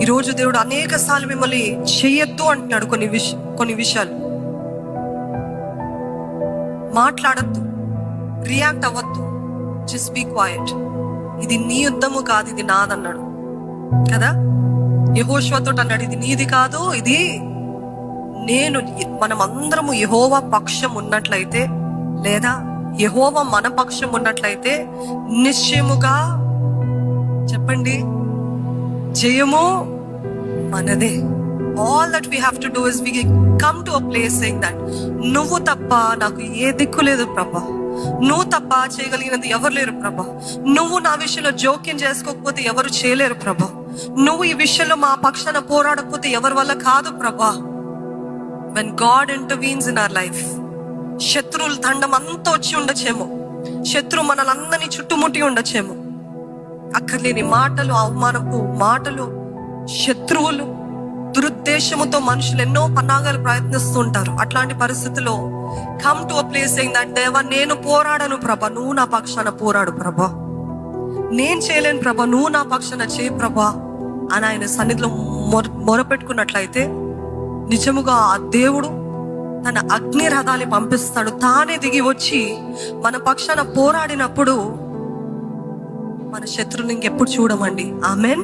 ఈరోజు దేవుడు అనేక సార్లు మిమ్మల్ని చెయ్యొద్దు అంటున్నాడు. కొన్ని విషయాలు మాట్లాడద్దు, రియాక్ట్ అవ్వద్దు, జస్ట్ బీ క్వైట్. ఇది నీ యుద్ధము కాదు, ఇది నాదన్నాడు కదా. యెహోషువతో అన్నాడు, ఇది నీది కాదు, ఇది నేను. మనం అందరము యెహోవా పక్షం ఉన్నట్లయితే, లేదా యెహోవా మన పక్షం ఉన్నట్లయితే నిశ్చయముగా చెప్పండి, జయము మనదే. All that we have to do is we come to a place saying that నువ్వు తప్ప నాకు ఏ దిక్కు లేదు ప్రభా, నువ్వు తప్ప చేయగలిగినది ఎవరు లేరు ప్రభా, నువ్వు నా విషయంలో జోక్యం చేసుకోకపోతే ఎవరు చేయలేరు ప్రభా, నువ్వు ఈ విషయంలో మా పక్షాన పోరాడకపోతే ఎవరి వల్ల కాదు ప్రభా. When God intervenes in our life, శత్రువుల దండం అంతా వచ్చి ఉండొచ్చేమో, శత్రువు మనల్ని చుట్టుముట్టి ఉండొచ్చేమో, అక్కర్లేని మాటలు, అవమానపు మాటలు, శత్రువులు, దురుద్దేశముతో మనుషులు ఎన్నో పన్నాగాలు ప్రయత్నిస్తూ ఉంటారు. అట్లాంటి పరిస్థితుల్లో కమ్ టు అ ప్లేస్ ఏంటంటే, దేవా నేను పోరాడను ప్రభా, నువ్వు నా పక్షాన పోరాడు ప్రభా, నేను చేయలేను ప్రభా, నువ్వు నా పక్షాన చేయి ప్రభా అని ఆయన సన్నిధిలో మొరపెట్టుకున్నట్లయితే నిజముగా ఆ దేవుడు తన అగ్ని రథాన్ని పంపిస్తాడు. తానే దిగి వచ్చి మన పక్షాన పోరాడినప్పుడు మన శత్రువుని ఇంకెప్పుడు చూడమండి. ఆమెన్.